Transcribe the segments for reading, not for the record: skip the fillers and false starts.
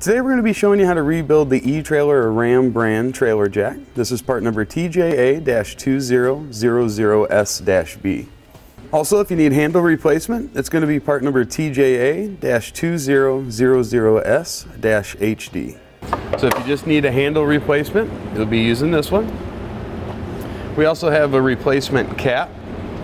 Today we're going to be showing you how to rebuild the etrailer or Ram brand trailer jack. This is part number TJA-2000S-B. Also, if you need handle replacement, it's going to be part number TJA-2000S-HD. So if you just need a handle replacement, you'll be using this one. We also have a replacement cap.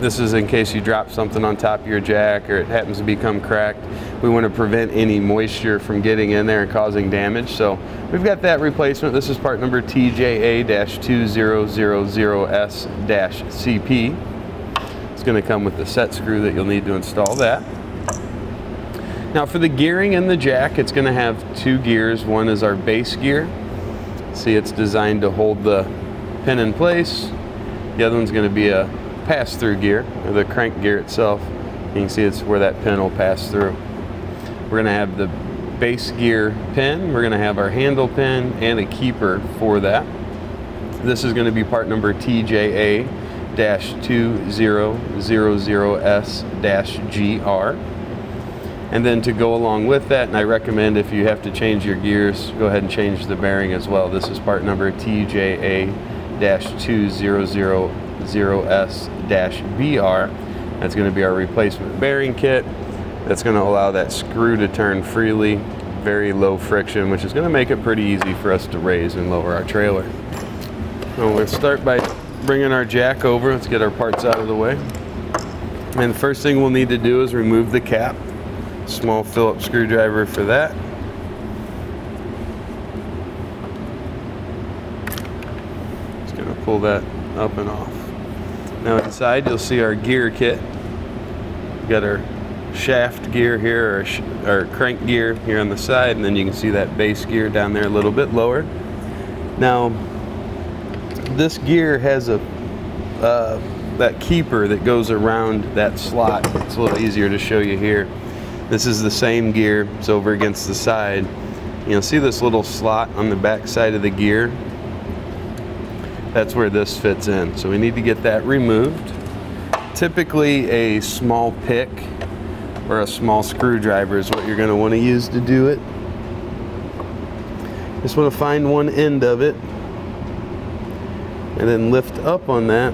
This is in case you drop something on top of your jack or it happens to become cracked. We want to prevent any moisture from getting in there and causing damage. So we've got that replacement. This is part number TJA-2000S-CP. It's going to come with the set screw that you'll need to install that. Now for the gearing in the jack, it's going to have two gears. One is our base gear. See, it's designed to hold the pin in place. The other one's going to be a pass-through gear, or the crank gear itself. You can see it's where that pin will pass through. We're going to have the base gear pin, we're going to have our handle pin, and a keeper for that. This is going to be part number TJA-2000S-GR. And then to go along with that, and I recommend if you have to change your gears, go ahead and change the bearing as well. This is part number TJA-2000S-BR. That's going to be our replacement bearing kit. That's going to allow that screw to turn freely, very low friction, which is going to make it pretty easy for us to raise and lower our trailer. Now we'll start by bringing our jack over. Let's get our parts out of the way. And the first thing we'll need to do is remove the cap. Small Phillips screwdriver for that. Just going to pull that up and off. Now inside you'll see our gear kit. We've got our shaft gear here, or crank gear here on the side, and then you can see that base gear down there a little bit lower. Now this gear has a that keeper that goes around that slot. It's a little easier to show you here. This is the same gear. It's over against the side. You'll see this little slot on the back side of the gear. That's where this fits in. So we need to get that removed. Typically a small pick or a small screwdriver is what you're going to want to use to do it. Just want to find one end of it and then lift up on that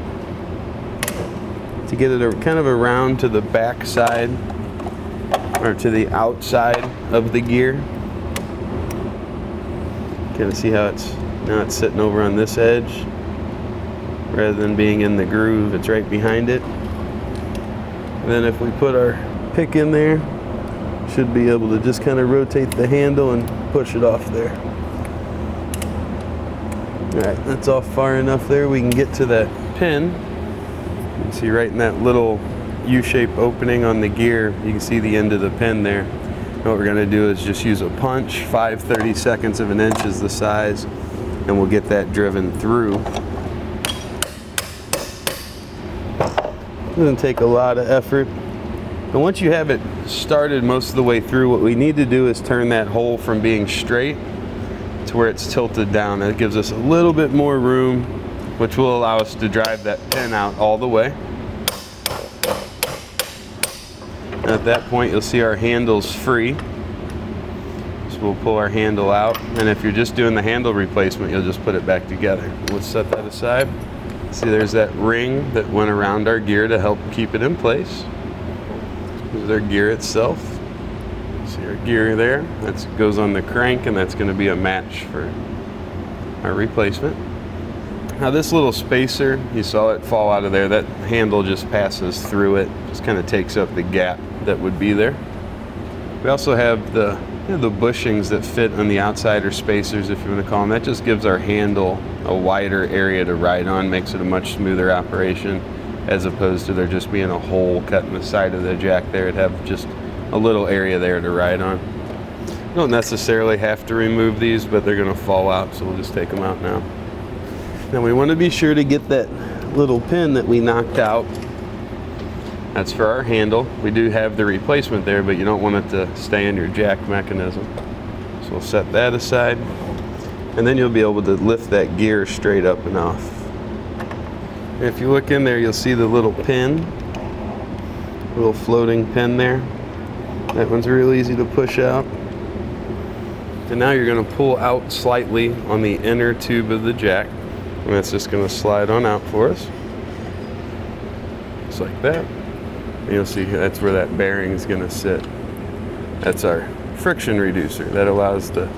to get it kind of around to the back side or to the outside of the gear. Kind of see how now it's sitting over on this edge rather than being in the groove. It's right behind it. And then if we put our pick in there, should be able to just kind of rotate the handle and push it off there. Alright, that's off far enough there. We can get to that pin. You can see right in that little U-shaped opening on the gear, you can see the end of the pin there. And what we're going to do is just use a punch. 5/32 of an inch is the size, and we'll get that driven through. It doesn't take a lot of effort. And once you have it started most of the way through, what we need to do is turn that hole from being straight to where it's tilted down. That gives us a little bit more room, which will allow us to drive that pin out all the way. And at that point, you'll see our handle's free. So we'll pull our handle out. And if you're just doing the handle replacement, you'll just put it back together. Let's set that aside. See, there's that ring that went around our gear to help keep it in place. This is our gear itself. See our gear there? That goes on the crank, and that's going to be a match for our replacement. Now this little spacer, you saw it fall out of there. That handle just passes through it. Just kind of takes up the gap that would be there. We also have the bushings that fit on the outside, or spacers if you want to call them. That just gives our handle a wider area to ride on, makes it a much smoother operation, as opposed to there just being a hole cut in the side of the jack there. It'd have just a little area there to ride on. You don't necessarily have to remove these, but they're going to fall out, so we'll just take them out now. Now we want to be sure to get that little pin that we knocked out. That's for our handle. We do have the replacement there, but you don't want it to stay in your jack mechanism. So we'll set that aside, and then you'll be able to lift that gear straight up and off. And if you look in there, you'll see the little pin, little floating pin there. That one's real easy to push out. And now you're going to pull out slightly on the inner tube of the jack, and that's just going to slide on out for us. Just like that. And you'll see that's where that bearing is going to sit. That's our friction reducer that allows the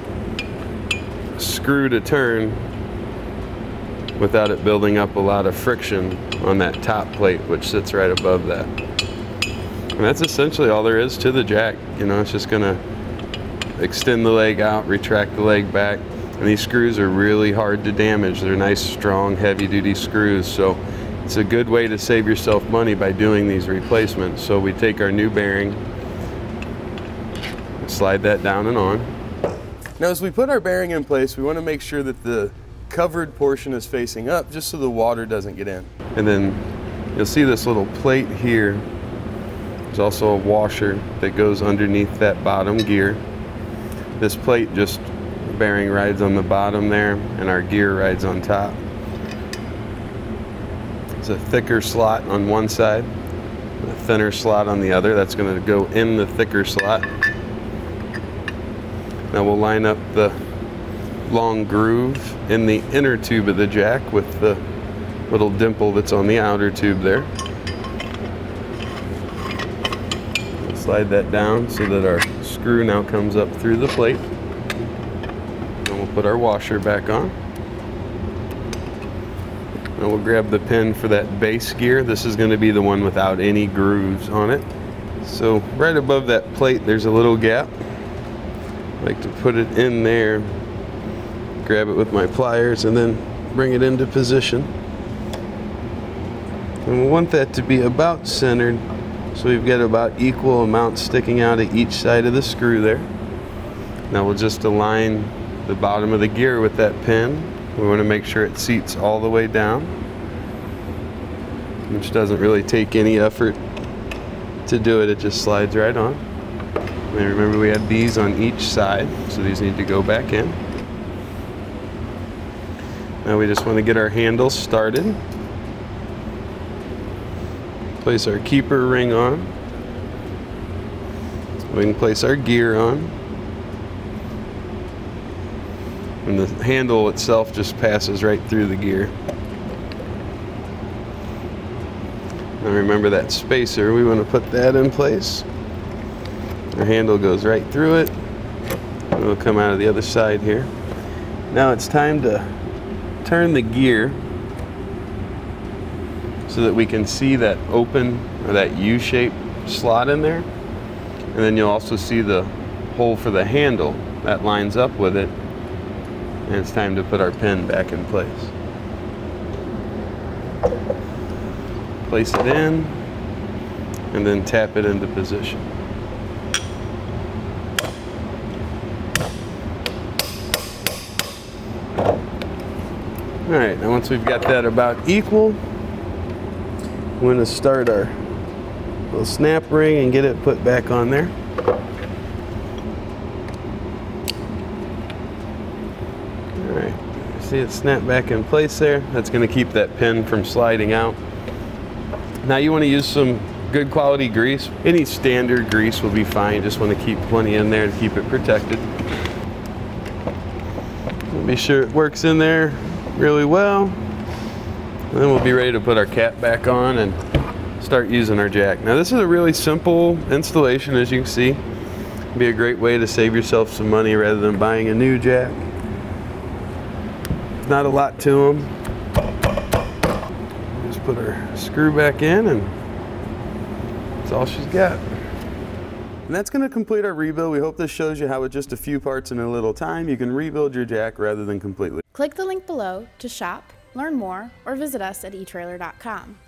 screw to turn without it building up a lot of friction on that top plate, which sits right above that. And that's essentially all there is to the jack. You know, it's just going to extend the leg out, retract the leg back, and these screws are really hard to damage. They're nice, strong, heavy-duty screws, so it's a good way to save yourself money by doing these replacements. So we take our new bearing, slide that down and on. Now as we put our bearing in place, we want to make sure that the covered portion is facing up just so the water doesn't get in. And then you'll see this little plate here. There's also a washer that goes underneath that bottom gear. This plate just, the bearing rides on the bottom there and our gear rides on top. It's a thicker slot on one side, a thinner slot on the other. That's going to go in the thicker slot. Now we'll line up the long groove in the inner tube of the jack with the little dimple that's on the outer tube there. We'll slide that down so that our screw now comes up through the plate. And we'll put our washer back on. And we'll grab the pin for that base gear. This is going to be the one without any grooves on it. So right above that plate there's a little gap. I like to put it in there, grab it with my pliers, and then bring it into position. And we want that to be about centered, so we've got about equal amounts sticking out of each side of the screw there. Now we'll just align the bottom of the gear with that pin. We want to make sure it seats all the way down, which doesn't really take any effort to do it. It just slides right on. And remember, we had these on each side, so these need to go back in. Now we just want to get our handle started. Place our keeper ring on. We can place our gear on. And the handle itself just passes right through the gear. Now remember that spacer, we want to put that in place. Our handle goes right through it. And we'll come out of the other side here. Now it's time to turn the gear so that we can see that open, or that U-shaped slot in there. And then you'll also see the hole for the handle that lines up with it. And it's time to put our pin back in place. Place it in, and then tap it into position. Alright, now once we've got that about equal, we're going to start our little snap ring and get it put back on there. Alright, see it snap back in place there. That's going to keep that pin from sliding out. Now you want to use some good quality grease. Any standard grease will be fine. You just want to keep plenty in there to keep it protected. Be sure it works in there really well. And then we'll be ready to put our cap back on and start using our jack. Now this is a really simple installation, as you can see. It'd be a great way to save yourself some money rather than buying a new jack. Not a lot to them. Just put our screw back in, and that's all she's got. And that's going to complete our rebuild. We hope this shows you how with just a few parts in a little time you can rebuild your jack rather than completely. Click the link below to shop, learn more, or visit us at etrailer.com.